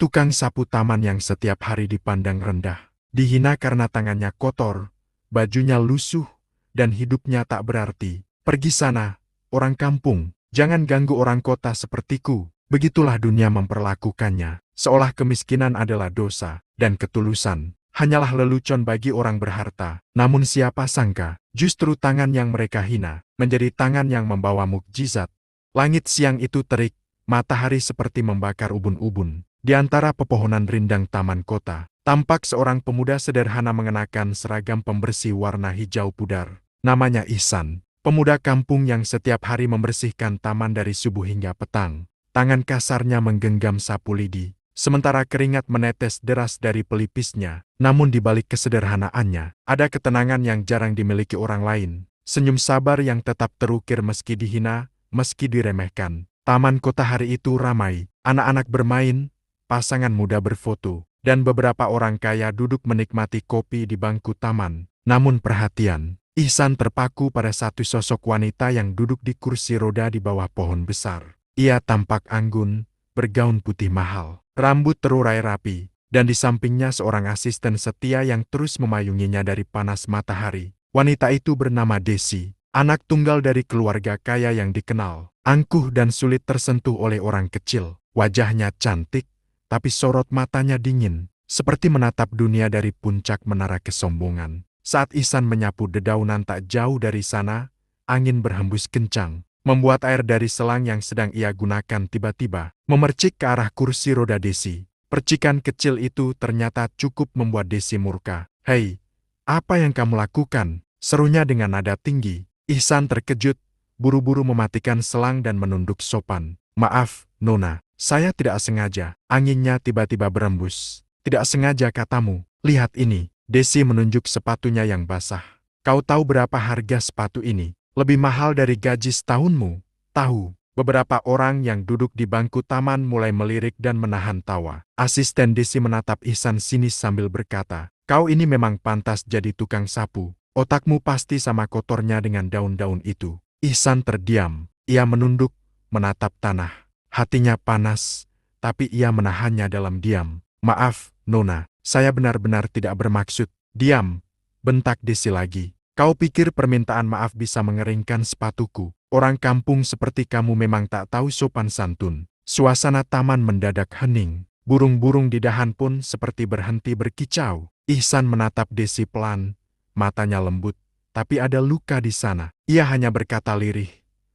tukang sapu taman yang setiap hari dipandang rendah, dihina karena tangannya kotor, bajunya lusuh, dan hidupnya tak berarti. Pergi sana, orang kampung, jangan ganggu orang kota sepertiku. Begitulah dunia memperlakukannya, seolah kemiskinan adalah dosa, dan ketulusan hanyalah lelucon bagi orang berharta. Namun siapa sangka, justru tangan yang mereka hina, menjadi tangan yang membawa mukjizat. Langit siang itu terik, matahari seperti membakar ubun-ubun. Di antara pepohonan rindang taman kota, tampak seorang pemuda sederhana mengenakan seragam pembersih warna hijau pudar. Namanya Ihsan, pemuda kampung yang setiap hari membersihkan taman dari subuh hingga petang. Tangan kasarnya menggenggam sapu lidi, sementara keringat menetes deras dari pelipisnya. Namun di balik kesederhanaannya, ada ketenangan yang jarang dimiliki orang lain. Senyum sabar yang tetap terukir meski dihina, meski diremehkan. Taman kota hari itu ramai, anak-anak bermain, pasangan muda berfoto, dan beberapa orang kaya duduk menikmati kopi di bangku taman. Namun perhatian, Ihsan terpaku pada satu sosok wanita yang duduk di kursi roda di bawah pohon besar. Ia tampak anggun, bergaun putih mahal, rambut terurai rapi, dan di sampingnya seorang asisten setia yang terus memayunginya dari panas matahari. Wanita itu bernama Desi, anak tunggal dari keluarga kaya yang dikenal, angkuh dan sulit tersentuh oleh orang kecil. Wajahnya cantik, tapi sorot matanya dingin, seperti menatap dunia dari puncak menara kesombongan. Saat Ihsan menyapu dedaunan tak jauh dari sana, angin berhembus kencang, membuat air dari selang yang sedang ia gunakan tiba-tiba memercik ke arah kursi roda Desi. Percikan kecil itu ternyata cukup membuat Desi murka. "Hei, apa yang kamu lakukan?" serunya dengan nada tinggi. Ihsan terkejut, buru-buru mematikan selang dan menunduk sopan. "Maaf, Nona. Saya tidak sengaja." Anginnya tiba-tiba berembus. "Tidak sengaja katamu. Lihat ini." Desi menunjuk sepatunya yang basah. "Kau tahu berapa harga sepatu ini? Lebih mahal dari gaji setahunmu." "Tahu." Beberapa orang yang duduk di bangku taman mulai melirik dan menahan tawa. Asisten Desi menatap Ihsan sinis sambil berkata, "Kau ini memang pantas jadi tukang sapu. Otakmu pasti sama kotornya dengan daun-daun itu." Ihsan terdiam. Ia menunduk, menatap tanah. Hatinya panas, tapi ia menahannya dalam diam. "Maaf, Nona, saya benar-benar tidak bermaksud." "Diam," bentak Desi lagi. "Kau pikir permintaan maaf bisa mengeringkan sepatuku? Orang kampung seperti kamu memang tak tahu sopan santun." Suasana taman mendadak hening. Burung-burung di dahan pun seperti berhenti berkicau. Ihsan menatap Desi pelan, matanya lembut, tapi ada luka di sana. Ia hanya berkata lirih,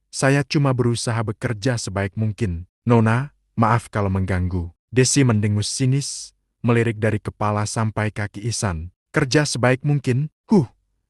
"Saya cuma berusaha bekerja sebaik mungkin. Nona, maaf kalau mengganggu." Desi mendengus sinis, melirik dari kepala sampai kaki Ihsan. "Kerja sebaik mungkin?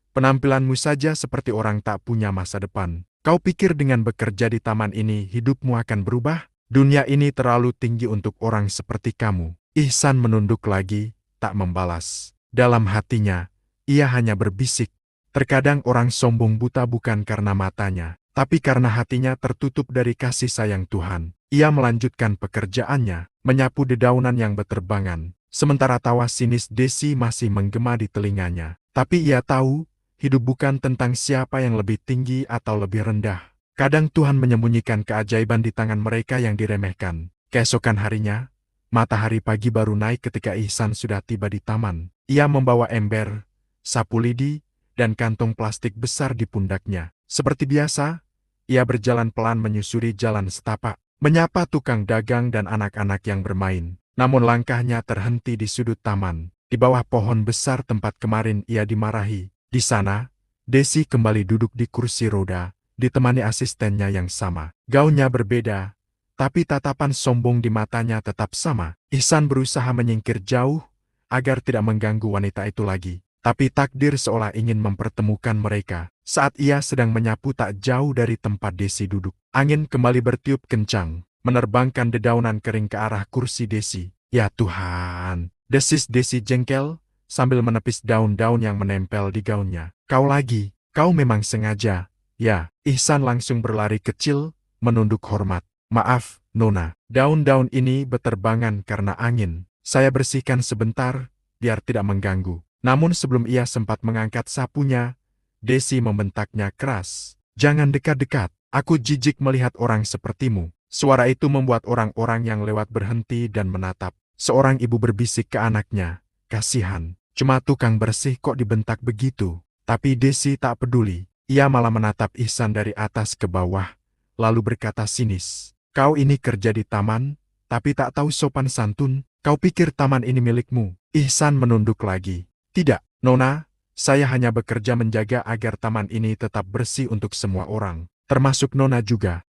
Penampilanmu saja seperti orang tak punya masa depan. Kau pikir dengan bekerja di taman ini hidupmu akan berubah? Dunia ini terlalu tinggi untuk orang seperti kamu." Ihsan menunduk lagi, tak membalas. Dalam hatinya, ia hanya berbisik, "Terkadang orang sombong buta bukan karena matanya, tapi karena hatinya tertutup dari kasih sayang Tuhan." Ia melanjutkan pekerjaannya, menyapu dedaunan yang berterbangan, sementara tawa sinis Desi masih menggema di telinganya. Tapi ia tahu, hidup bukan tentang siapa yang lebih tinggi atau lebih rendah. Kadang Tuhan menyembunyikan keajaiban di tangan mereka yang diremehkan. Keesokan harinya, matahari pagi baru naik ketika Ihsan sudah tiba di taman. Ia membawa ember, sapu lidi, dan kantong plastik besar di pundaknya. Seperti biasa, ia berjalan pelan menyusuri jalan setapak, menyapa tukang dagang dan anak-anak yang bermain. Namun langkahnya terhenti di sudut taman, di bawah pohon besar tempat kemarin ia dimarahi. Di sana, Desi kembali duduk di kursi roda, ditemani asistennya yang sama. Gaunnya berbeda, tapi tatapan sombong di matanya tetap sama. Ihsan berusaha menyingkir jauh, agar tidak mengganggu wanita itu lagi. Tapi takdir seolah ingin mempertemukan mereka. Saat ia sedang menyapu tak jauh dari tempat Desi duduk, angin kembali bertiup kencang, menerbangkan dedaunan kering ke arah kursi Desi. "Ya Tuhan!" desis Desi jengkel, sambil menepis daun-daun yang menempel di gaunnya. Kau memang sengaja." "Ya." Ihsan langsung berlari kecil, menunduk hormat. "Maaf, Nona, daun-daun ini berterbangan karena angin. Saya bersihkan sebentar, biar tidak mengganggu." Namun sebelum ia sempat mengangkat sapunya, Desi membentaknya keras. "Jangan dekat-dekat, aku jijik melihat orang sepertimu." Suara itu membuat orang-orang yang lewat berhenti dan menatap. Seorang ibu berbisik ke anaknya, kasihan, cuma tukang bersih kok dibentak begitu. Tapi Desi tak peduli, ia malah menatap Ihsan dari atas ke bawah, lalu berkata sinis, "Kau ini kerja di taman, tapi tak tahu sopan santun, kau pikir taman ini milikmu?" Ihsan menunduk lagi. "Tidak, Nona, saya hanya bekerja menjaga agar taman ini tetap bersih untuk semua orang, termasuk Nona juga."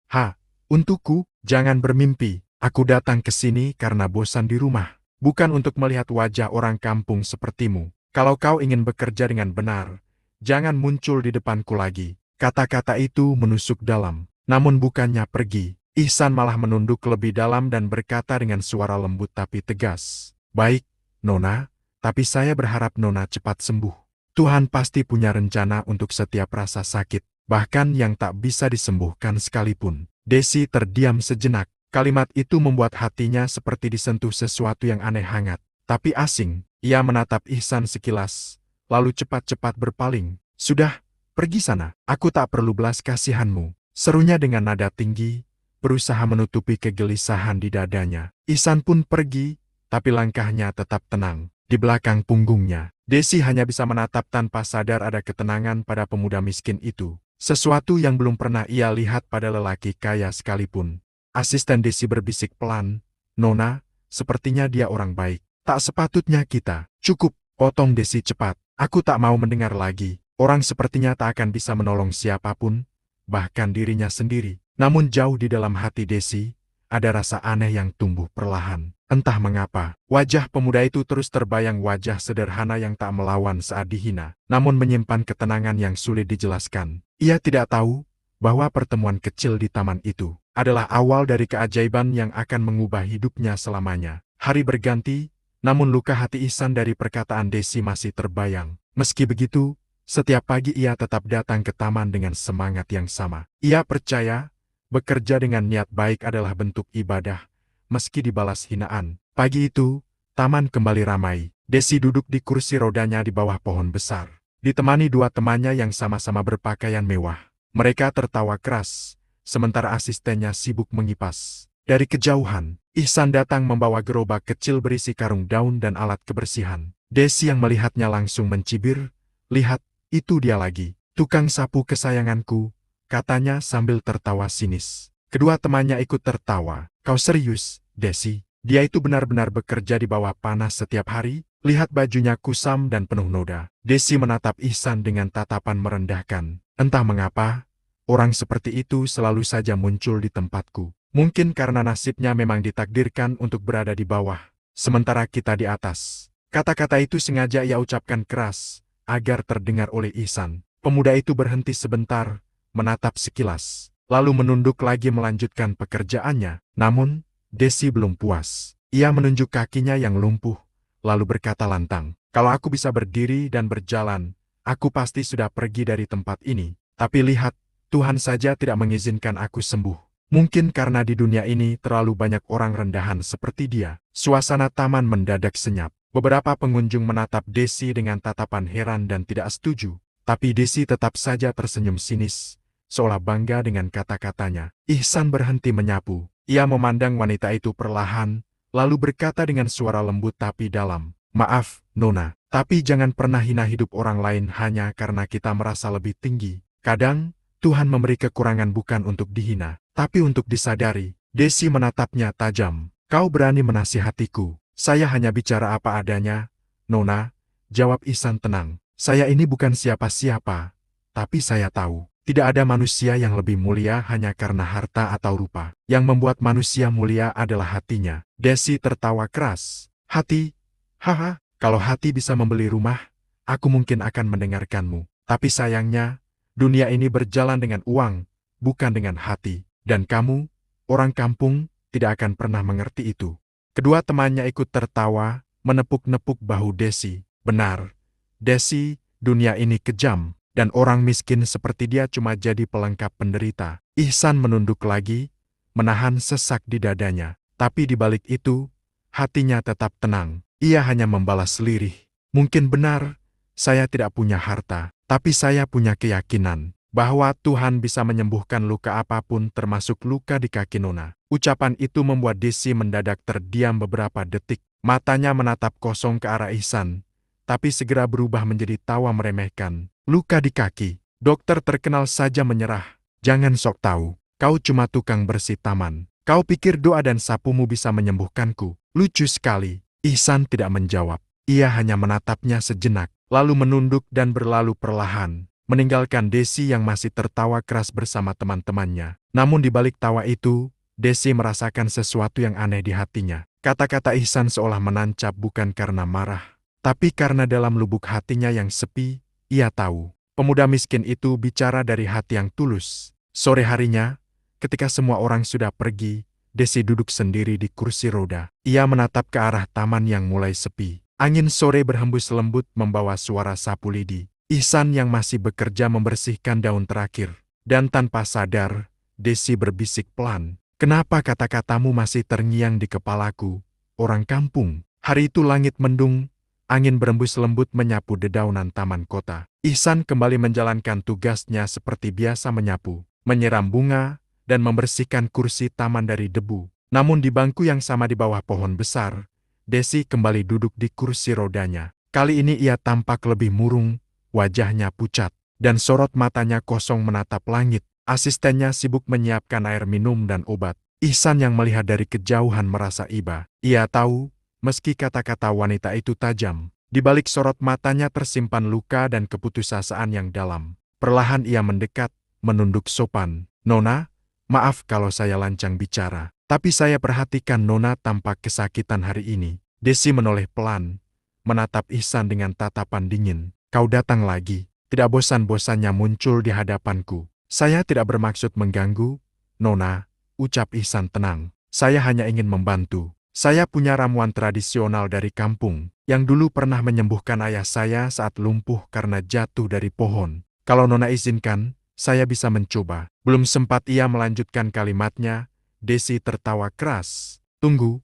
Untukku, jangan bermimpi. Aku datang ke sini karena bosan di rumah, bukan untuk melihat wajah orang kampung sepertimu. Kalau kau ingin bekerja dengan benar, jangan muncul di depanku lagi." Kata-kata itu menusuk dalam, namun bukannya pergi. Ihsan malah menunduk lebih dalam dan berkata dengan suara lembut tapi tegas, "Baik, Nona, tapi saya berharap Nona cepat sembuh. Tuhan pasti punya rencana untuk setiap rasa sakit, bahkan yang tak bisa disembuhkan sekalipun." Desi terdiam sejenak. Kalimat itu membuat hatinya seperti disentuh sesuatu yang aneh hangat, tapi asing. Ia menatap Ihsan sekilas, lalu cepat-cepat berpaling. "Sudah, pergi sana. Aku tak perlu belas kasihanmu," serunya dengan nada tinggi, berusaha menutupi kegelisahan di dadanya. Ihsan pun pergi, tapi langkahnya tetap tenang. Di belakang punggungnya, Desi hanya bisa menatap tanpa sadar ada ketenangan pada pemuda miskin itu. Sesuatu yang belum pernah ia lihat pada lelaki kaya sekalipun. Asisten Desi berbisik pelan, "Nona, sepertinya dia orang baik. Tak sepatutnya kita." "Cukup," potong Desi cepat. "Aku tak mau mendengar lagi. Orang sepertinya tak akan bisa menolong siapapun, bahkan dirinya sendiri." Namun jauh di dalam hati Desi, ada rasa aneh yang tumbuh perlahan. Entah mengapa, wajah pemuda itu terus terbayang wajah sederhana yang tak melawan saat dihina, namun menyimpan ketenangan yang sulit dijelaskan. Ia tidak tahu bahwa pertemuan kecil di taman itu adalah awal dari keajaiban yang akan mengubah hidupnya selamanya. Hari berganti, namun luka hati Ihsan dari perkataan Desi masih terbayang. Meski begitu, setiap pagi ia tetap datang ke taman dengan semangat yang sama. Ia percaya, bekerja dengan niat baik adalah bentuk ibadah, meski dibalas hinaan. Pagi itu, taman kembali ramai. Desi duduk di kursi rodanya di bawah pohon besar, ditemani dua temannya yang sama-sama berpakaian mewah. Mereka tertawa keras, sementara asistennya sibuk mengipas. Dari kejauhan, Ihsan datang membawa gerobak kecil berisi karung daun dan alat kebersihan. Desi yang melihatnya langsung mencibir, "Lihat, itu dia lagi, tukang sapu kesayanganku," katanya sambil tertawa sinis. Kedua temannya ikut tertawa. "Kau serius, Desi? Dia itu benar-benar bekerja di bawah panas setiap hari? Lihat bajunya kusam dan penuh noda." Desi menatap Ihsan dengan tatapan merendahkan. "Entah mengapa, orang seperti itu selalu saja muncul di tempatku. Mungkin karena nasibnya memang ditakdirkan untuk berada di bawah, sementara kita di atas." Kata-kata itu sengaja ia ucapkan keras, agar terdengar oleh Ihsan. Pemuda itu berhenti sebentar, menatap sekilas, lalu menunduk lagi melanjutkan pekerjaannya. Namun, Desi belum puas. Ia menunjuk kakinya yang lumpuh, lalu berkata lantang, "Kalau aku bisa berdiri dan berjalan, aku pasti sudah pergi dari tempat ini. Tapi lihat, Tuhan saja tidak mengizinkan aku sembuh. Mungkin karena di dunia ini terlalu banyak orang rendahan seperti dia." Suasana taman mendadak senyap. Beberapa pengunjung menatap Desi dengan tatapan heran dan tidak setuju. Tapi Desi tetap saja tersenyum sinis, seolah bangga dengan kata-katanya. Ihsan berhenti menyapu. Ia memandang wanita itu perlahan, lalu berkata dengan suara lembut tapi dalam, "Maaf, Nona, tapi jangan pernah hina hidup orang lain hanya karena kita merasa lebih tinggi. Kadang, Tuhan memberi kekurangan bukan untuk dihina, tapi untuk disadari." Desi menatapnya tajam. "Kau berani menasihatiku. Saya hanya bicara apa adanya, Nona," jawab Ihsan tenang. "Saya ini bukan siapa-siapa, tapi saya tahu tidak ada manusia yang lebih mulia hanya karena harta atau rupa. Yang membuat manusia mulia adalah hatinya." Desi tertawa keras. "Hati? Haha, kalau hati bisa membeli rumah, aku mungkin akan mendengarkanmu. Tapi sayangnya, dunia ini berjalan dengan uang, bukan dengan hati. Dan kamu, orang kampung, tidak akan pernah mengerti itu." Kedua temannya ikut tertawa, menepuk-nepuk bahu Desi. "Benar, Desi, dunia ini kejam. Dan orang miskin seperti dia cuma jadi pelengkap penderita." Ihsan menunduk lagi, menahan sesak di dadanya. Tapi di balik itu, hatinya tetap tenang. Ia hanya membalas lirih. "Mungkin benar, saya tidak punya harta, tapi saya punya keyakinan bahwa Tuhan bisa menyembuhkan luka apapun termasuk luka di kaki Nona." Ucapan itu membuat Desi mendadak terdiam beberapa detik. Matanya menatap kosong ke arah Ihsan, tapi segera berubah menjadi tawa meremehkan. Luka di kaki. Dokter terkenal saja menyerah. Jangan sok tahu. Kau cuma tukang bersih taman. Kau pikir doa dan sapumu bisa menyembuhkanku? Lucu sekali. Ihsan tidak menjawab. Ia hanya menatapnya sejenak, lalu menunduk dan berlalu perlahan, meninggalkan Desi yang masih tertawa keras bersama teman-temannya. Namun di balik tawa itu, Desi merasakan sesuatu yang aneh di hatinya. Kata-kata Ihsan seolah menancap bukan karena marah, tapi karena dalam lubuk hatinya yang sepi, ia tahu. Pemuda miskin itu bicara dari hati yang tulus. Sore harinya, ketika semua orang sudah pergi, Desi duduk sendiri di kursi roda. Ia menatap ke arah taman yang mulai sepi. Angin sore berhembus lembut membawa suara sapu lidi. Ihsan yang masih bekerja membersihkan daun terakhir. Dan tanpa sadar, Desi berbisik pelan. Kenapa kata-katamu masih terngiang di kepalaku, orang kampung? Hari itu langit mendung, angin berembus lembut menyapu dedaunan taman kota. Ihsan kembali menjalankan tugasnya seperti biasa menyapu, menyiram bunga, dan membersihkan kursi taman dari debu. Namun di bangku yang sama di bawah pohon besar, Desi kembali duduk di kursi rodanya. Kali ini ia tampak lebih murung, wajahnya pucat, dan sorot matanya kosong menatap langit. Asistennya sibuk menyiapkan air minum dan obat. Ihsan yang melihat dari kejauhan merasa iba. Ia tahu, meski kata-kata wanita itu tajam, di balik sorot matanya tersimpan luka dan keputusasaan yang dalam. Perlahan ia mendekat, menunduk sopan. Nona, maaf kalau saya lancang bicara, tapi saya perhatikan Nona tampak kesakitan hari ini. Desi menoleh pelan, menatap Ihsan dengan tatapan dingin. Kau datang lagi, tidak bosan-bosannya muncul di hadapanku. Saya tidak bermaksud mengganggu, Nona, ucap Ihsan tenang. Saya hanya ingin membantu. Saya punya ramuan tradisional dari kampung, yang dulu pernah menyembuhkan ayah saya saat lumpuh karena jatuh dari pohon. Kalau Nona izinkan, saya bisa mencoba. Belum sempat ia melanjutkan kalimatnya, Desi tertawa keras. Tunggu,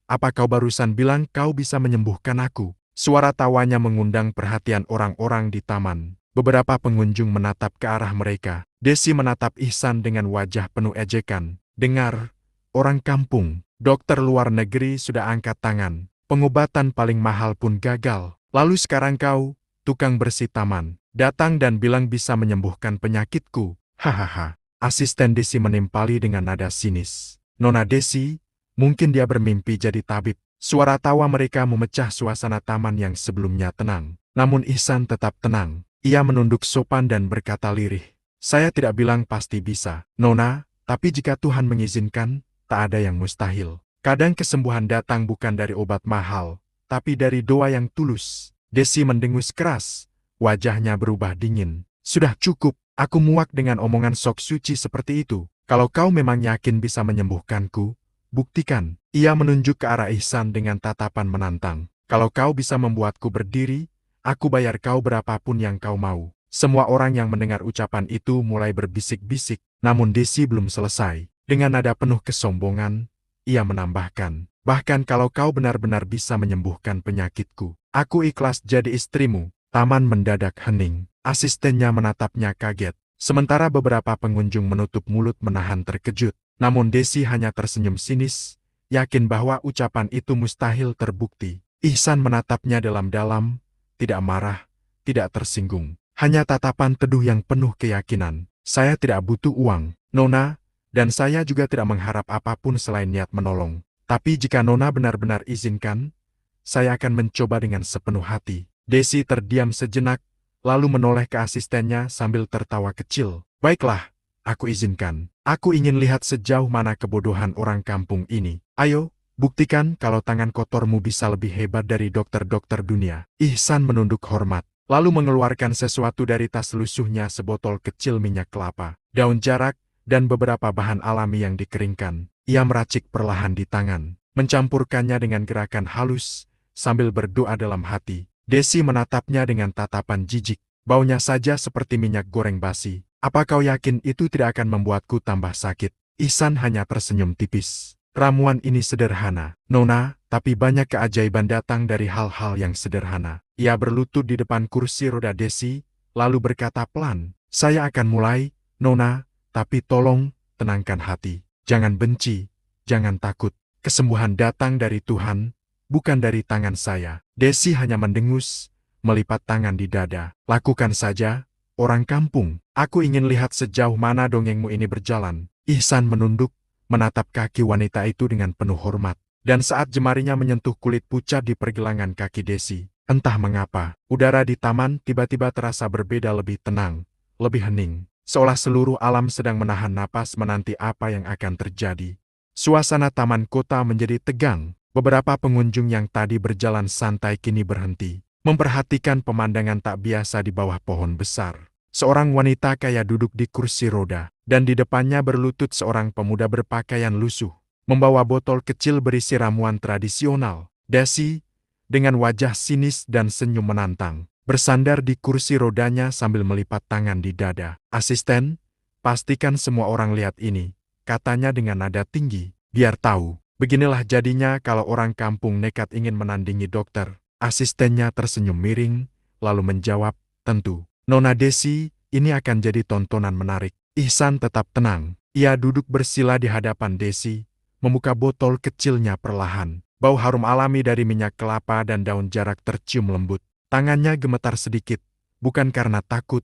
apa kau barusan bilang kau bisa menyembuhkan aku? Suara tawanya mengundang perhatian orang-orang di taman. Beberapa pengunjung menatap ke arah mereka. Desi menatap Ihsan dengan wajah penuh ejekan. Dengar, orang kampung, dokter luar negeri sudah angkat tangan. Pengobatan paling mahal pun gagal. Lalu sekarang kau, tukang bersih taman, datang dan bilang bisa menyembuhkan penyakitku. Hahaha. Asisten Desi menimpali dengan nada sinis. Nona Desi, mungkin dia bermimpi jadi tabib. Suara tawa mereka memecah suasana taman yang sebelumnya tenang. Namun Ihsan tetap tenang. Ia menunduk sopan dan berkata lirih. Saya tidak bilang pasti bisa, Nona, tapi jika Tuhan mengizinkan, tak ada yang mustahil. Kadang kesembuhan datang bukan dari obat mahal, tapi dari doa yang tulus. Desi mendengus keras, wajahnya berubah dingin. Sudah cukup, aku muak dengan omongan sok suci seperti itu. Kalau kau memang yakin bisa menyembuhkanku, buktikan. Ia menunjuk ke arah Ihsan dengan tatapan menantang. Kalau kau bisa membuatku berdiri, aku bayar kau berapapun yang kau mau. Semua orang yang mendengar ucapan itu mulai berbisik-bisik, namun Desi belum selesai. Dengan nada penuh kesombongan, ia menambahkan, bahkan kalau kau benar-benar bisa menyembuhkan penyakitku, aku ikhlas jadi istrimu. Taman mendadak hening. Asistennya menatapnya kaget. Sementara beberapa pengunjung menutup mulut menahan terkejut. Namun Desi hanya tersenyum sinis, yakin bahwa ucapan itu mustahil terbukti. Ihsan menatapnya dalam-dalam, tidak marah, tidak tersinggung. Hanya tatapan teduh yang penuh keyakinan. Saya tidak butuh uang, Nona, dan saya juga tidak mengharap apapun selain niat menolong. Tapi jika Nona benar-benar izinkan, saya akan mencoba dengan sepenuh hati. Desi terdiam sejenak, lalu menoleh ke asistennya sambil tertawa kecil. Baiklah, aku izinkan. Aku ingin lihat sejauh mana kebodohan orang kampung ini. Ayo, buktikan kalau tangan kotormu bisa lebih hebat dari dokter-dokter dunia. Ihsan menunduk hormat, lalu mengeluarkan sesuatu dari tas lusuhnya, sebotol kecil minyak kelapa, daun jarak, dan beberapa bahan alami yang dikeringkan. Ia meracik perlahan di tangan, mencampurkannya dengan gerakan halus, sambil berdoa dalam hati. Desi menatapnya dengan tatapan jijik. Baunya saja seperti minyak goreng basi. Apa kau yakin itu tidak akan membuatku tambah sakit? Ihsan hanya tersenyum tipis. Ramuan ini sederhana, Nona, tapi banyak keajaiban datang dari hal-hal yang sederhana. Ia berlutut di depan kursi roda Desi, lalu berkata pelan, saya akan mulai, Nona, tapi tolong, tenangkan hati. Jangan benci, jangan takut. Kesembuhan datang dari Tuhan, bukan dari tangan saya. Desi hanya mendengus, melipat tangan di dada. Lakukan saja, orang kampung. Aku ingin lihat sejauh mana dongengmu ini berjalan. Ihsan menunduk, menatap kaki wanita itu dengan penuh hormat. Dan saat jemarinya menyentuh kulit pucat di pergelangan kaki Desi, entah mengapa, udara di taman tiba-tiba terasa berbeda, lebih tenang, lebih hening. Seolah seluruh alam sedang menahan napas menanti apa yang akan terjadi. Suasana taman kota menjadi tegang. Beberapa pengunjung yang tadi berjalan santai kini berhenti, memperhatikan pemandangan tak biasa di bawah pohon besar. Seorang wanita kaya duduk di kursi roda, dan di depannya berlutut seorang pemuda berpakaian lusuh, membawa botol kecil berisi ramuan tradisional. Desi, dengan wajah sinis dan senyum menantang, bersandar di kursi rodanya sambil melipat tangan di dada. "Asisten, pastikan semua orang lihat ini," katanya dengan nada tinggi. "Biar tahu, beginilah jadinya kalau orang kampung nekat ingin menandingi dokter." Asistennya tersenyum miring, lalu menjawab, "Tentu, Nona Desi, ini akan jadi tontonan menarik." Ihsan tetap tenang. Ia duduk bersila di hadapan Desi, membuka botol kecilnya perlahan. Bau harum alami dari minyak kelapa dan daun jarak tercium lembut. Tangannya gemetar sedikit, bukan karena takut,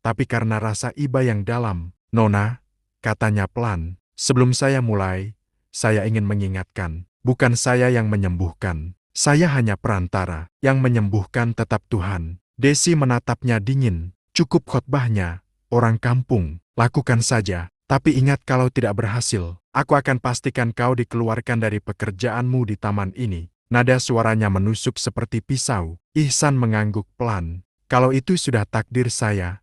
tapi karena rasa iba yang dalam. "Nona," katanya pelan, "sebelum saya mulai, saya ingin mengingatkan, bukan saya yang menyembuhkan. Saya hanya perantara, yang menyembuhkan tetap Tuhan." Desi menatapnya dingin. "Cukup khotbahnya, orang kampung. Lakukan saja, tapi ingat kalau tidak berhasil, aku akan pastikan kau dikeluarkan dari pekerjaanmu di taman ini." Nada suaranya menusuk seperti pisau. Ihsan mengangguk pelan. "Kalau itu sudah takdir saya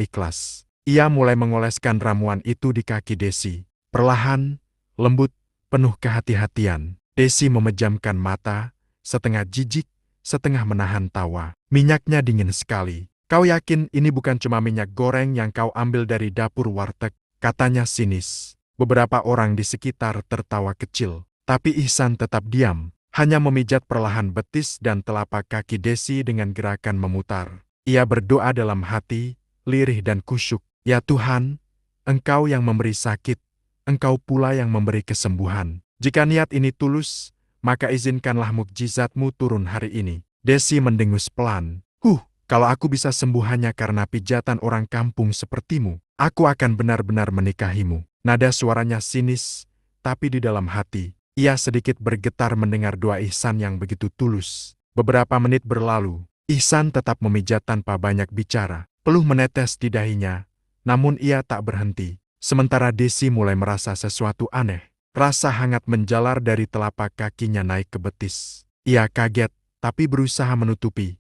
ikhlas." Ia mulai mengoleskan ramuan itu di kaki Desi. Perlahan, lembut, penuh kehati-hatian. Desi memejamkan mata, setengah jijik, setengah menahan tawa. "Minyaknya dingin sekali. Kau yakin ini bukan cuma minyak goreng yang kau ambil dari dapur warteg?" katanya sinis. Beberapa orang di sekitar tertawa kecil, tapi Ihsan tetap diam. Hanya memijat perlahan betis dan telapak kaki Desi dengan gerakan memutar. Ia berdoa dalam hati, lirih dan kusyuk. "Ya Tuhan, Engkau yang memberi sakit, Engkau pula yang memberi kesembuhan. Jika niat ini tulus, maka izinkanlah mukjizat-Mu turun hari ini." Desi mendengus pelan. Kalau aku bisa sembuh hanya karena pijatan orang kampung sepertimu, aku akan benar-benar menikahimu." Nada suaranya sinis, tapi di dalam hati, ia sedikit bergetar mendengar doa Ihsan yang begitu tulus. Beberapa menit berlalu, Ihsan tetap memijat tanpa banyak bicara. Peluh menetes di dahinya, namun ia tak berhenti. Sementara Desi mulai merasa sesuatu aneh. Rasa hangat menjalar dari telapak kakinya naik ke betis. Ia kaget, tapi berusaha menutupi.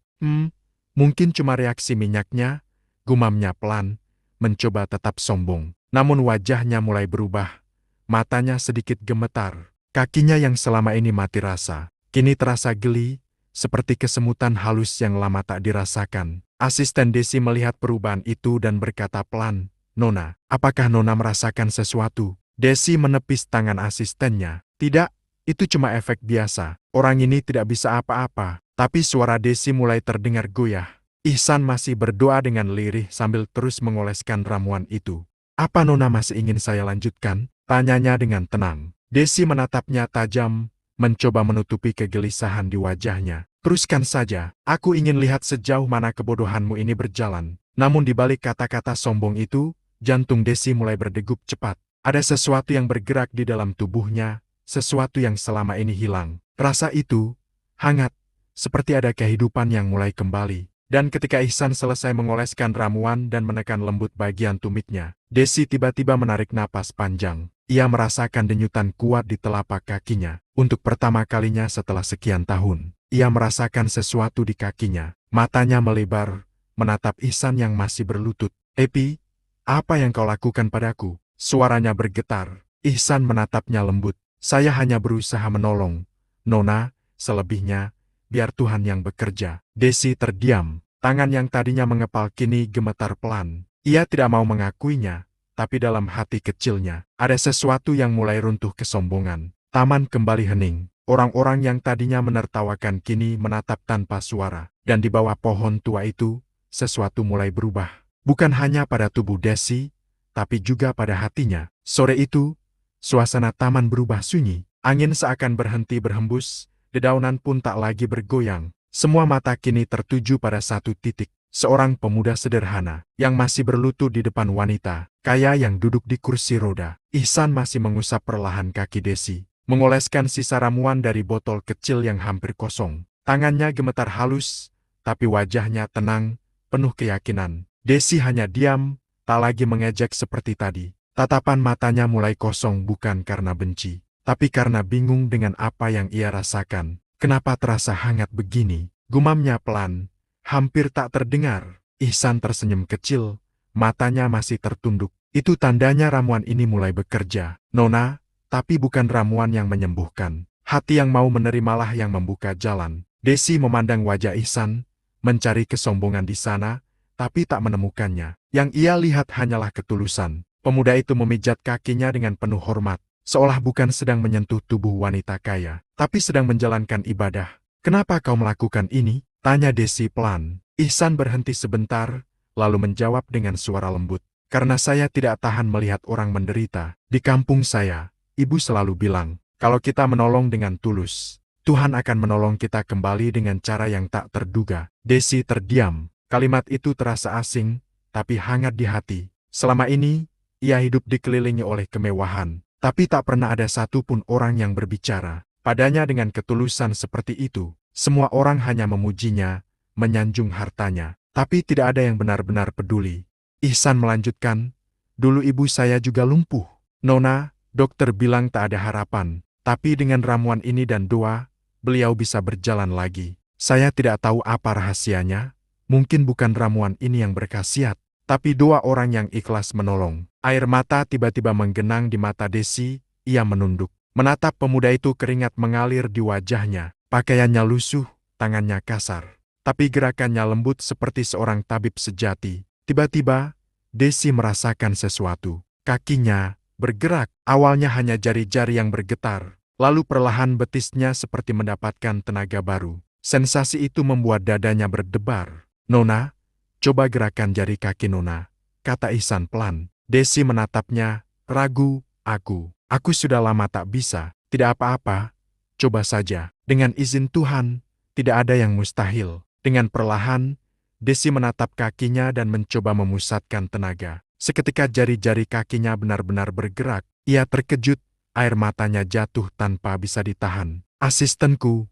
Mungkin cuma reaksi minyaknya," gumamnya pelan, mencoba tetap sombong. Namun wajahnya mulai berubah. Matanya sedikit gemetar. Kakinya yang selama ini mati rasa, kini terasa geli, seperti kesemutan halus yang lama tak dirasakan. Asisten Desi melihat perubahan itu dan berkata pelan, "Nona, apakah Nona merasakan sesuatu?" Desi menepis tangan asistennya. "Tidak, itu cuma efek biasa. Orang ini tidak bisa apa-apa." Tapi suara Desi mulai terdengar goyah. Ihsan masih berdoa dengan lirih sambil terus mengoleskan ramuan itu. "Apa Nona masih ingin saya lanjutkan?" tanyanya dengan tenang. Desi menatapnya tajam, mencoba menutupi kegelisahan di wajahnya. "Teruskan saja, aku ingin lihat sejauh mana kebodohanmu ini berjalan." Namun di balik kata-kata sombong itu, jantung Desi mulai berdegup cepat. Ada sesuatu yang bergerak di dalam tubuhnya, sesuatu yang selama ini hilang. Rasa itu, hangat, seperti ada kehidupan yang mulai kembali. Dan ketika Ihsan selesai mengoleskan ramuan dan menekan lembut bagian tumitnya, Desi tiba-tiba menarik napas panjang. Ia merasakan denyutan kuat di telapak kakinya. Untuk pertama kalinya setelah sekian tahun, ia merasakan sesuatu di kakinya. Matanya melebar, menatap Ihsan yang masih berlutut. "Epi, apa yang kau lakukan padaku?" Suaranya bergetar. Ihsan menatapnya lembut. "Saya hanya berusaha menolong, Nona, selebihnya, biar Tuhan yang bekerja." Desi terdiam. Tangan yang tadinya mengepal kini gemetar pelan. Ia tidak mau mengakuinya, tapi dalam hati kecilnya, ada sesuatu yang mulai runtuh kesombongan. Taman kembali hening. Orang-orang yang tadinya menertawakan kini menatap tanpa suara. Dan di bawah pohon tua itu, sesuatu mulai berubah. Bukan hanya pada tubuh Desi, tapi juga pada hatinya. Sore itu, suasana taman berubah sunyi. Angin seakan berhenti berhembus, dedaunan pun tak lagi bergoyang. Semua mata kini tertuju pada satu titik. Seorang pemuda sederhana yang masih berlutut di depan wanita kaya yang duduk di kursi roda. Ihsan masih mengusap perlahan kaki Desi, mengoleskan sisa ramuan dari botol kecil yang hampir kosong. Tangannya gemetar halus, tapi wajahnya tenang, penuh keyakinan. Desi hanya diam, tak lagi mengejek seperti tadi. Tatapan matanya mulai kosong bukan karena benci, tapi karena bingung dengan apa yang ia rasakan. Kenapa terasa hangat begini? Gumamnya pelan, hampir tak terdengar. Ihsan tersenyum kecil, matanya masih tertunduk. Itu tandanya ramuan ini mulai bekerja. Nona, tapi bukan ramuan yang menyembuhkan. Hati yang mau menerimalah yang membuka jalan. Desi memandang wajah Ihsan, mencari kesombongan di sana, tapi tak menemukannya. Yang ia lihat hanyalah ketulusan. Pemuda itu memijat kakinya dengan penuh hormat, seolah bukan sedang menyentuh tubuh wanita kaya, tapi sedang menjalankan ibadah. Kenapa kau melakukan ini? Tanya Desi pelan. Ihsan berhenti sebentar, lalu menjawab dengan suara lembut. Karena saya tidak tahan melihat orang menderita. Di kampung saya, ibu selalu bilang, kalau kita menolong dengan tulus, Tuhan akan menolong kita kembali dengan cara yang tak terduga. Desi terdiam. Kalimat itu terasa asing, tapi hangat di hati. Selama ini, ia hidup dikelilingi oleh kemewahan, tapi tak pernah ada satupun orang yang berbicara padanya dengan ketulusan seperti itu. Semua orang hanya memujinya, menyanjung hartanya, tapi tidak ada yang benar-benar peduli. Ihsan melanjutkan, dulu ibu saya juga lumpuh. Nona, dokter bilang tak ada harapan, tapi dengan ramuan ini dan doa, beliau bisa berjalan lagi. Saya tidak tahu apa rahasianya, mungkin bukan ramuan ini yang berkhasiat, tapi doa orang yang ikhlas menolong. Air mata tiba-tiba menggenang di mata Desi, ia menunduk. Menatap pemuda itu, keringat mengalir di wajahnya. Pakaiannya lusuh, tangannya kasar, tapi gerakannya lembut seperti seorang tabib sejati. Tiba-tiba, Desi merasakan sesuatu. Kakinya bergerak, awalnya hanya jari-jari yang bergetar, lalu perlahan betisnya seperti mendapatkan tenaga baru. Sensasi itu membuat dadanya berdebar. Nona, coba gerakan jari kaki Nona, kata Ihsan pelan. Desi menatapnya, ragu, aku sudah lama tak bisa, tidak apa-apa, coba saja. Dengan izin Tuhan, tidak ada yang mustahil. Dengan perlahan, Desi menatap kakinya dan mencoba memusatkan tenaga. Seketika jari-jari kakinya benar-benar bergerak. Ia terkejut, air matanya jatuh tanpa bisa ditahan. Asistenku,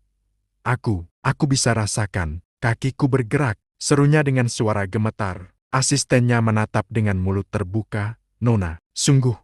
aku bisa rasakan, kakiku bergerak, serunya dengan suara gemetar. Asistennya menatap dengan mulut terbuka. Nona, sungguh,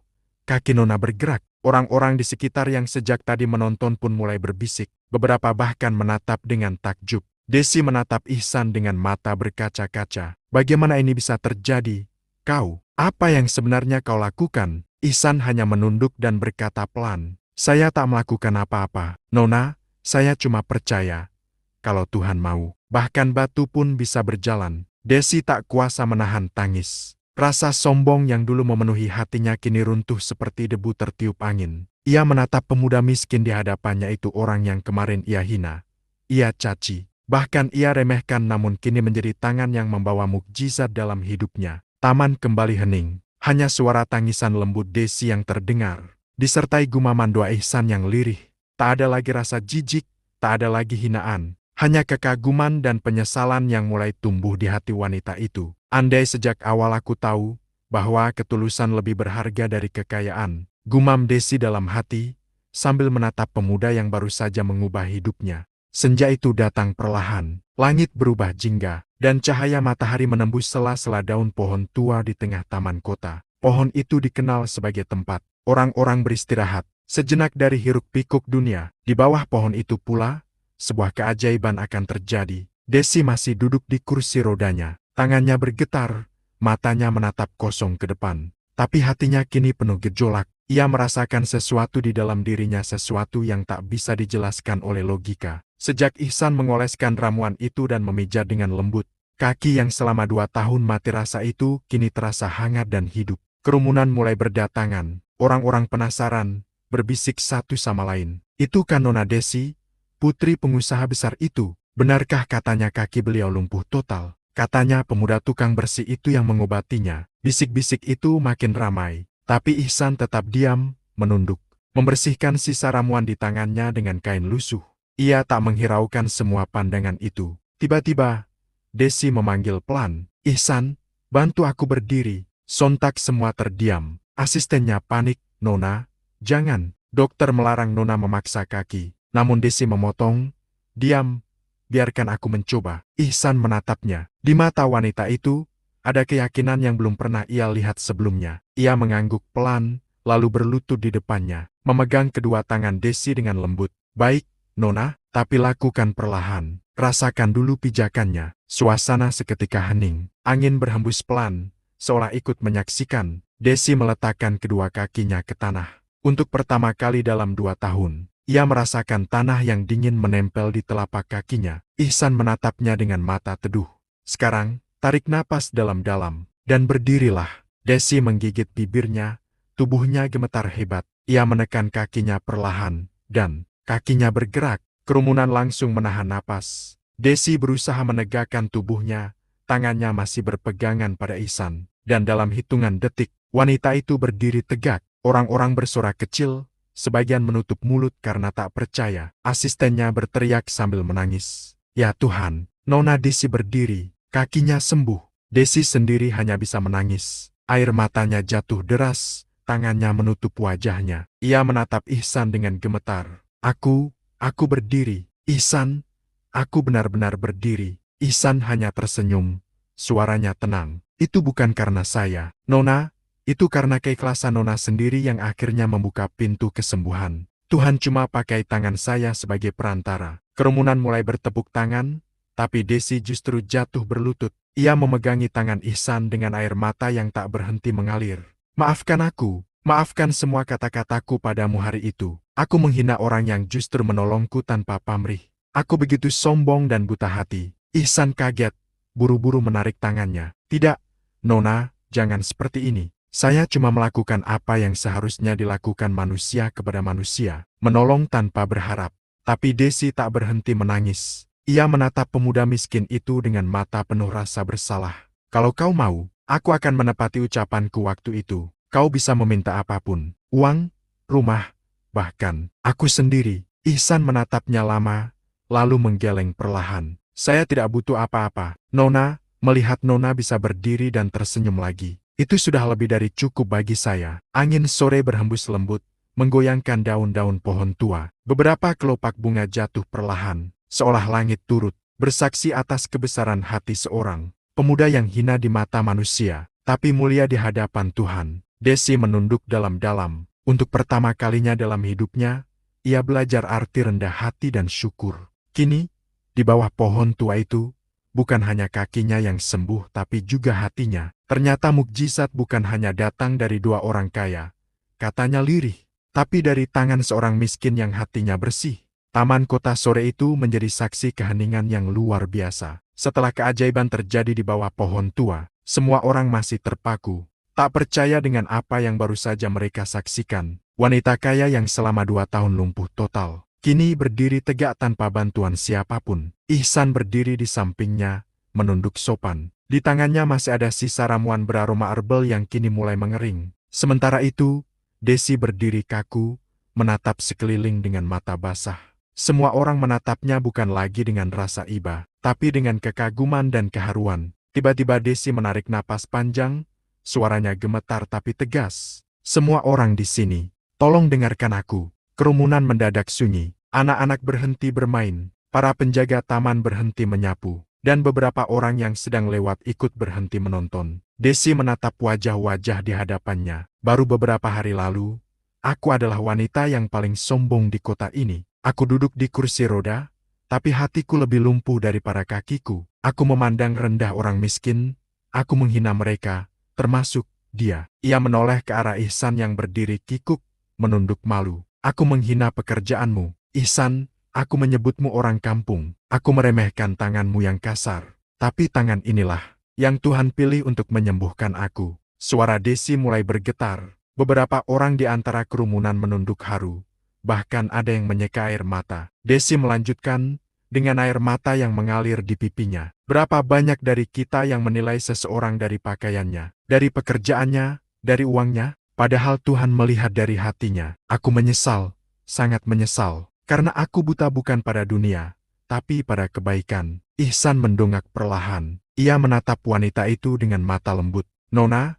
kaki Nona bergerak. Orang-orang di sekitar yang sejak tadi menonton pun mulai berbisik. Beberapa bahkan menatap dengan takjub. Desi menatap Ihsan dengan mata berkaca-kaca. Bagaimana ini bisa terjadi? Kau, apa yang sebenarnya kau lakukan? Ihsan hanya menunduk dan berkata pelan. Saya tak melakukan apa-apa. Nona, saya cuma percaya. Kalau Tuhan mau, bahkan batu pun bisa berjalan. Desi tak kuasa menahan tangis. Rasa sombong yang dulu memenuhi hatinya kini runtuh seperti debu tertiup angin. Ia menatap pemuda miskin di hadapannya itu, orang yang kemarin ia hina, ia caci, bahkan ia remehkan, namun kini menjadi tangan yang membawa mukjizat dalam hidupnya. Taman kembali hening, hanya suara tangisan lembut Desi yang terdengar, disertai gumaman doa Ihsan yang lirih. Tak ada lagi rasa jijik, tak ada lagi hinaan, hanya kekaguman dan penyesalan yang mulai tumbuh di hati wanita itu. Andai sejak awal aku tahu bahwa ketulusan lebih berharga dari kekayaan, gumam Desi dalam hati, sambil menatap pemuda yang baru saja mengubah hidupnya. Senja itu datang perlahan, langit berubah jingga, dan cahaya matahari menembus sela-sela daun pohon tua di tengah taman kota. Pohon itu dikenal sebagai tempat orang-orang beristirahat, sejenak dari hiruk-pikuk dunia. Di bawah pohon itu pula, sebuah keajaiban akan terjadi. Desi masih duduk di kursi rodanya, tangannya bergetar, matanya menatap kosong ke depan. Tapi hatinya kini penuh gejolak. Ia merasakan sesuatu di dalam dirinya, sesuatu yang tak bisa dijelaskan oleh logika. Sejak Ihsan mengoleskan ramuan itu dan memijat dengan lembut, kaki yang selama 2 tahun mati rasa itu kini terasa hangat dan hidup. Kerumunan mulai berdatangan. Orang-orang penasaran, berbisik satu sama lain. Itu kan Nona Desi, putri pengusaha besar itu. Benarkah katanya kaki beliau lumpuh total? Katanya pemuda tukang bersih itu yang mengobatinya. Bisik-bisik itu makin ramai. Tapi Ihsan tetap diam, menunduk, membersihkan sisa ramuan di tangannya dengan kain lusuh. Ia tak menghiraukan semua pandangan itu. Tiba-tiba, Desi memanggil pelan, "Ihsan, bantu aku berdiri." Sontak semua terdiam. Asistennya panik, "Nona, jangan." Dokter melarang Nona memaksa kaki. Namun Desi memotong, "Diam, biarkan aku mencoba." Ihsan menatapnya. Di mata wanita itu, ada keyakinan yang belum pernah ia lihat sebelumnya. Ia mengangguk pelan, lalu berlutut di depannya, memegang kedua tangan Desi dengan lembut. "Baik, Nona, tapi lakukan perlahan. Rasakan dulu pijakannya." Suasana seketika hening. Angin berhembus pelan, seolah ikut menyaksikan. Desi meletakkan kedua kakinya ke tanah. Untuk pertama kali dalam 2 tahun, ia merasakan tanah yang dingin menempel di telapak kakinya. Ihsan menatapnya dengan mata teduh. "Sekarang, tarik napas dalam-dalam, dan berdirilah." Desi menggigit bibirnya, tubuhnya gemetar hebat. Ia menekan kakinya perlahan, dan kakinya bergerak. Kerumunan langsung menahan napas. Desi berusaha menegakkan tubuhnya, tangannya masih berpegangan pada Ihsan. Dan dalam hitungan detik, wanita itu berdiri tegak. Orang-orang bersorak kecil, sebagian menutup mulut karena tak percaya. Asistennya berteriak sambil menangis. "Ya Tuhan, Nona Desi berdiri, kakinya sembuh." Desi sendiri hanya bisa menangis. Air matanya jatuh deras, tangannya menutup wajahnya. Ia menatap Ihsan dengan gemetar. Aku berdiri. Ihsan, aku benar-benar berdiri." Ihsan hanya tersenyum. Suaranya tenang. "Itu bukan karena saya, Nona. Itu karena keikhlasan Nona sendiri yang akhirnya membuka pintu kesembuhan. Tuhan cuma pakai tangan saya sebagai perantara." Kerumunan mulai bertepuk tangan, tapi Desi justru jatuh berlutut. Ia memegangi tangan Ihsan dengan air mata yang tak berhenti mengalir. "Maafkan aku. Maafkan semua kata-kataku padamu hari itu. Aku menghina orang yang justru menolongku tanpa pamrih. Aku begitu sombong dan buta hati." Ihsan kaget, buru-buru menarik tangannya. "Tidak, Nona, jangan seperti ini. Saya cuma melakukan apa yang seharusnya dilakukan manusia kepada manusia, menolong tanpa berharap." Tapi Desi tak berhenti menangis. Ia menatap pemuda miskin itu dengan mata penuh rasa bersalah. "Kalau kau mau, aku akan menepati ucapanku waktu itu. Kau bisa meminta apapun, uang, rumah, bahkan aku sendiri." Ihsan menatapnya lama, lalu menggeleng perlahan. "Saya tidak butuh apa-apa, Nona." Melihat Nona bisa berdiri dan tersenyum lagi, itu sudah lebih dari cukup bagi saya. Angin sore berhembus lembut, menggoyangkan daun-daun pohon tua. Beberapa kelopak bunga jatuh perlahan, seolah langit turut bersaksi atas kebesaran hati seorang pemuda yang hina di mata manusia, tapi mulia di hadapan Tuhan. Desi menunduk dalam-dalam. Untuk pertama kalinya dalam hidupnya, ia belajar arti rendah hati dan syukur. Kini, di bawah pohon tua itu, bukan hanya kakinya yang sembuh tapi juga hatinya. Ternyata mukjizat bukan hanya datang dari 2 orang kaya, katanya lirih, tapi dari tangan seorang miskin yang hatinya bersih. Taman kota sore itu menjadi saksi keheningan yang luar biasa. Setelah keajaiban terjadi di bawah pohon tua, semua orang masih terpaku, tak percaya dengan apa yang baru saja mereka saksikan. Wanita kaya yang selama 2 tahun lumpuh total, kini berdiri tegak tanpa bantuan siapapun. Ihsan berdiri di sampingnya, menunduk sopan. Di tangannya masih ada sisa ramuan beraroma herbal yang kini mulai mengering. Sementara itu, Desi berdiri kaku, menatap sekeliling dengan mata basah. Semua orang menatapnya bukan lagi dengan rasa iba, tapi dengan kekaguman dan keharuan. Tiba-tiba Desi menarik napas panjang, suaranya gemetar tapi tegas. "Semua orang di sini, tolong dengarkan aku." Kerumunan mendadak sunyi. Anak-anak berhenti bermain, para penjaga taman berhenti menyapu, dan beberapa orang yang sedang lewat ikut berhenti menonton. Desi menatap wajah-wajah di hadapannya. "Baru beberapa hari lalu, aku adalah wanita yang paling sombong di kota ini. Aku duduk di kursi roda, tapi hatiku lebih lumpuh daripada kakiku. Aku memandang rendah orang miskin, aku menghina mereka, termasuk dia." Ia menoleh ke arah Ihsan yang berdiri kikuk, menunduk malu. "Aku menghina pekerjaanmu, Ihsan. Aku menyebutmu orang kampung. Aku meremehkan tanganmu yang kasar. Tapi tangan inilah yang Tuhan pilih untuk menyembuhkan aku." Suara Desi mulai bergetar. Beberapa orang di antara kerumunan menunduk haru. Bahkan ada yang menyeka air mata. Desi melanjutkan, dengan air mata yang mengalir di pipinya. "Berapa banyak dari kita yang menilai seseorang dari pakaiannya, dari pekerjaannya, dari uangnya? Padahal Tuhan melihat dari hatinya. Aku menyesal, sangat menyesal." Karena aku buta bukan pada dunia, tapi pada kebaikan. Ihsan mendongak perlahan. Ia menatap wanita itu dengan mata lembut. Nona,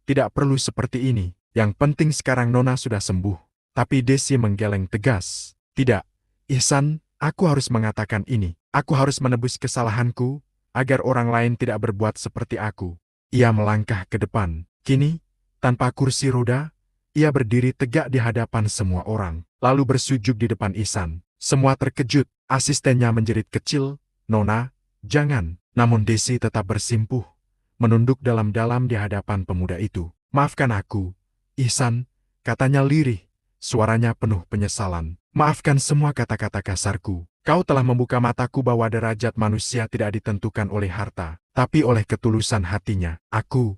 tidak perlu seperti ini. Yang penting sekarang Nona sudah sembuh. Tapi Desi menggeleng tegas. Tidak, Ihsan, aku harus mengatakan ini. Aku harus menebus kesalahanku, agar orang lain tidak berbuat seperti aku. Ia melangkah ke depan. Kini, tanpa kursi roda, ia berdiri tegak di hadapan semua orang, lalu bersujud di depan Ihsan. Semua terkejut, asistennya menjerit kecil, Nona, jangan. Namun Desi tetap bersimpuh, menunduk dalam-dalam di hadapan pemuda itu. Maafkan aku, Ihsan, katanya lirih, suaranya penuh penyesalan. Maafkan semua kata-kata kasarku. Kau telah membuka mataku bahwa derajat manusia tidak ditentukan oleh harta, tapi oleh ketulusan hatinya. Aku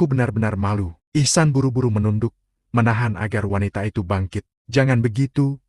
benar-benar malu. Ihsan buru-buru menunduk, menahan agar wanita itu bangkit. Jangan begitu,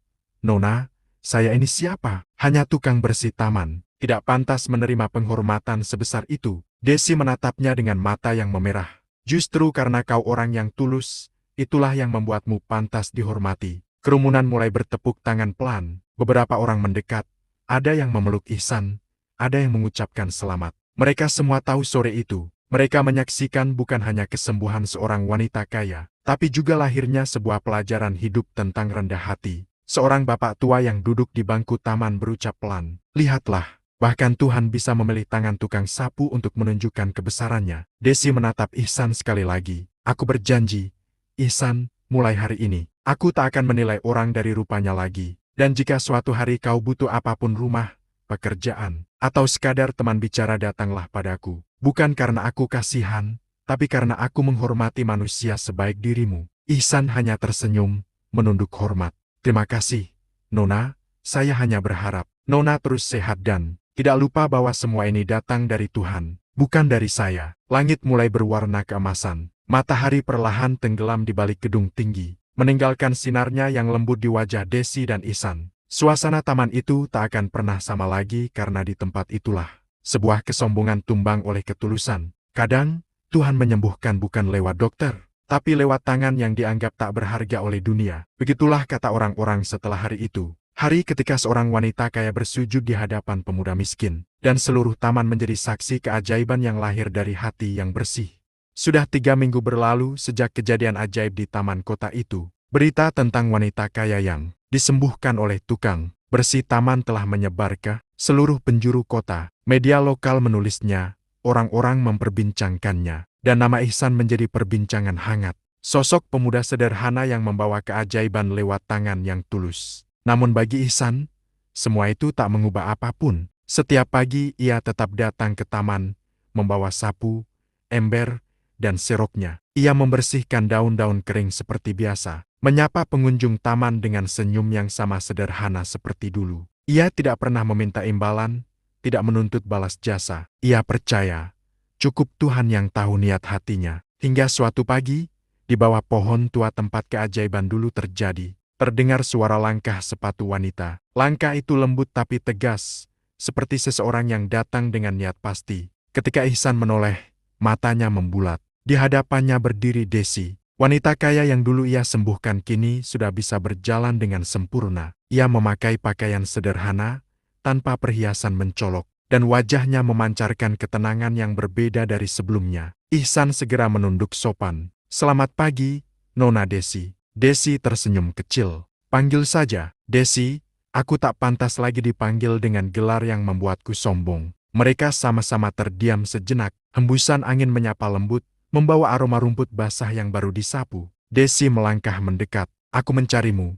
Nona, saya ini siapa? Hanya tukang bersih taman. Tidak pantas menerima penghormatan sebesar itu. Desi menatapnya dengan mata yang memerah. Justru karena kau orang yang tulus, itulah yang membuatmu pantas dihormati. Kerumunan mulai bertepuk tangan pelan. Beberapa orang mendekat. Ada yang memeluk Ihsan, ada yang mengucapkan selamat. Mereka semua tahu sore itu. Mereka menyaksikan bukan hanya kesembuhan seorang wanita kaya, tapi juga lahirnya sebuah pelajaran hidup tentang rendah hati. Seorang bapak tua yang duduk di bangku taman berucap pelan, "Lihatlah, bahkan Tuhan bisa memilih tangan tukang sapu untuk menunjukkan kebesarannya." Desi menatap Ihsan sekali lagi. "Aku berjanji, Ihsan, mulai hari ini, aku tak akan menilai orang dari rupanya lagi. Dan jika suatu hari kau butuh apapun rumah, pekerjaan, atau sekadar teman bicara datanglah padaku. Bukan karena aku kasihan, tapi karena aku menghormati manusia sebaik dirimu." Ihsan hanya tersenyum, menunduk hormat. "Terima kasih, Nona, saya hanya berharap Nona terus sehat dan tidak lupa bahwa semua ini datang dari Tuhan, bukan dari saya." Langit mulai berwarna keemasan. Matahari perlahan tenggelam di balik gedung tinggi, meninggalkan sinarnya yang lembut di wajah Desi dan Ihsan. Suasana taman itu tak akan pernah sama lagi karena di tempat itulah sebuah kesombongan tumbang oleh ketulusan. Kadang, Tuhan menyembuhkan bukan lewat dokter, tapi lewat tangan yang dianggap tak berharga oleh dunia. Begitulah kata orang-orang setelah hari itu. Hari ketika seorang wanita kaya bersujud di hadapan pemuda miskin, dan seluruh taman menjadi saksi keajaiban yang lahir dari hati yang bersih. Sudah 3 minggu berlalu sejak kejadian ajaib di taman kota itu. Berita tentang wanita kaya yang disembuhkan oleh tukang bersih taman telah menyebar ke seluruh penjuru kota. Media lokal menulisnya, orang-orang memperbincangkannya, dan nama Ihsan menjadi perbincangan hangat. Sosok pemuda sederhana yang membawa keajaiban lewat tangan yang tulus. Namun bagi Ihsan, semua itu tak mengubah apapun. Setiap pagi ia tetap datang ke taman, membawa sapu, ember, dan seroknya. Ia membersihkan daun-daun kering seperti biasa, menyapa pengunjung taman dengan senyum yang sama sederhana seperti dulu. Ia tidak pernah meminta imbalan, tidak menuntut balas jasa. Ia percaya, cukup Tuhan yang tahu niat hatinya. Hingga suatu pagi, di bawah pohon tua tempat keajaiban dulu terjadi, terdengar suara langkah sepatu wanita. Langkah itu lembut tapi tegas, seperti seseorang yang datang dengan niat pasti. Ketika Ihsan menoleh, matanya membulat. Di hadapannya berdiri Desi. Wanita kaya yang dulu ia sembuhkan kini sudah bisa berjalan dengan sempurna. Ia memakai pakaian sederhana, tanpa perhiasan mencolok, dan wajahnya memancarkan ketenangan yang berbeda dari sebelumnya. Ihsan segera menunduk sopan. "Selamat pagi, Nona Desi." Desi tersenyum kecil. "Panggil saja, Desi, aku tak pantas lagi dipanggil dengan gelar yang membuatku sombong." Mereka sama-sama terdiam sejenak. Hembusan angin menyapa lembut, membawa aroma rumput basah yang baru disapu. Desi melangkah mendekat. "Aku mencarimu,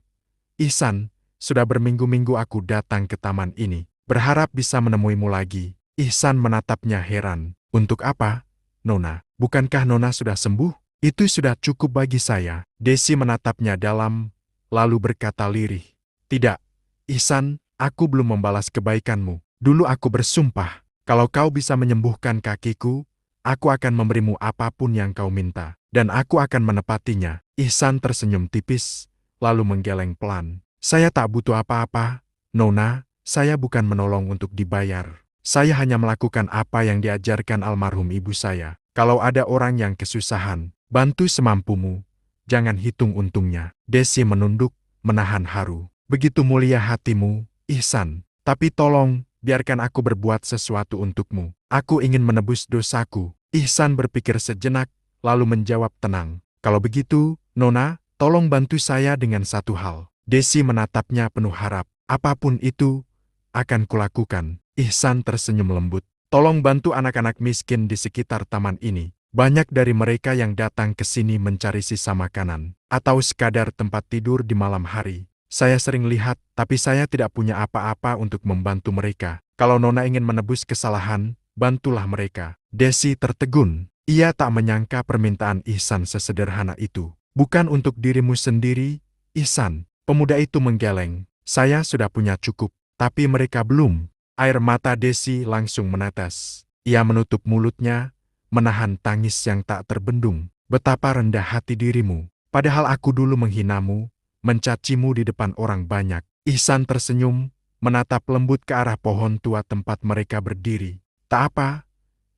Ihsan. Sudah berminggu-minggu aku datang ke taman ini, berharap bisa menemuimu lagi." Ihsan menatapnya heran. "Untuk apa, Nona? Bukankah Nona sudah sembuh? Itu sudah cukup bagi saya." Desi menatapnya dalam, lalu berkata lirih, "Tidak, Ihsan, aku belum membalas kebaikanmu. Dulu aku bersumpah, kalau kau bisa menyembuhkan kakiku, aku akan memberimu apapun yang kau minta, dan aku akan menepatinya." Ihsan tersenyum tipis, lalu menggeleng pelan. "Saya tak butuh apa-apa, Nona. Saya bukan menolong untuk dibayar. Saya hanya melakukan apa yang diajarkan almarhum ibu saya. Kalau ada orang yang kesusahan, bantu semampumu. Jangan hitung untungnya." Desi menunduk, menahan haru. Begitu mulia hatimu, Ihsan. Tapi tolong, biarkan aku berbuat sesuatu untukmu. Aku ingin menebus dosaku. Ihsan berpikir sejenak, lalu menjawab tenang. Kalau begitu, Nona, tolong bantu saya dengan satu hal. Desi menatapnya penuh harap. Apapun itu, akan kulakukan. Ihsan tersenyum lembut. Tolong bantu anak-anak miskin di sekitar taman ini. Banyak dari mereka yang datang ke sini mencari sisa makanan, atau sekadar tempat tidur di malam hari. Saya sering lihat, tapi saya tidak punya apa-apa untuk membantu mereka. Kalau Nona ingin menebus kesalahan, bantulah mereka. Desi tertegun. Ia tak menyangka permintaan Ihsan sesederhana itu. Bukan untuk dirimu sendiri, Ihsan. Pemuda itu menggeleng. Saya sudah punya cukup, tapi mereka belum. Air mata Desi langsung menetes. Ia menutup mulutnya, menahan tangis yang tak terbendung. Betapa rendah hati dirimu. Padahal aku dulu menghinamu, mencacimu di depan orang banyak. Ihsan tersenyum, menatap lembut ke arah pohon tua tempat mereka berdiri. Tak apa,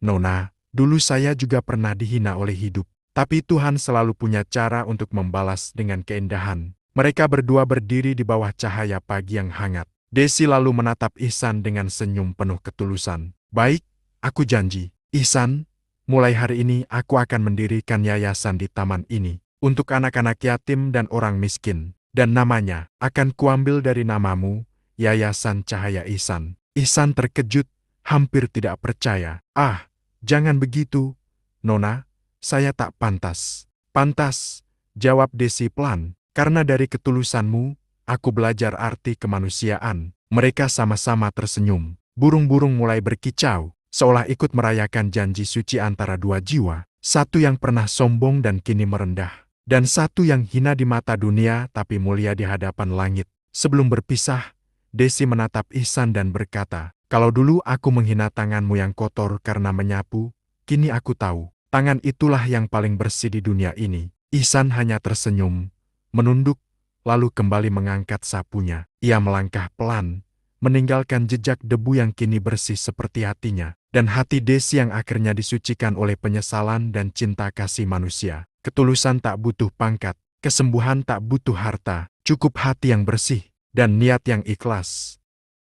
Nona, dulu saya juga pernah dihina oleh hidup. Tapi Tuhan selalu punya cara untuk membalas dengan keindahan. Mereka berdua berdiri di bawah cahaya pagi yang hangat. Desi lalu menatap Ihsan dengan senyum penuh ketulusan. Baik, aku janji. Ihsan, mulai hari ini aku akan mendirikan yayasan di taman ini. Untuk anak-anak yatim dan orang miskin. Dan namanya akan kuambil dari namamu, Yayasan Cahaya Ihsan. Ihsan terkejut, hampir tidak percaya. Ah, jangan begitu, Nona, saya tak pantas. Pantas, jawab Desi pelan, karena dari ketulusanmu, aku belajar arti kemanusiaan. Mereka sama-sama tersenyum. Burung-burung mulai berkicau, seolah ikut merayakan janji suci antara dua jiwa. Satu yang pernah sombong dan kini merendah. Dan satu yang hina di mata dunia tapi mulia di hadapan langit. Sebelum berpisah, Desi menatap Ihsan dan berkata, kalau dulu aku menghina tanganmu yang kotor karena menyapu, kini aku tahu, tangan itulah yang paling bersih di dunia ini. Ihsan hanya tersenyum, menunduk, lalu kembali mengangkat sapunya. Ia melangkah pelan, meninggalkan jejak debu yang kini bersih seperti hatinya. Dan hati Desi yang akhirnya disucikan oleh penyesalan dan cinta kasih manusia. Ketulusan tak butuh pangkat, kesembuhan tak butuh harta, cukup hati yang bersih, dan niat yang ikhlas.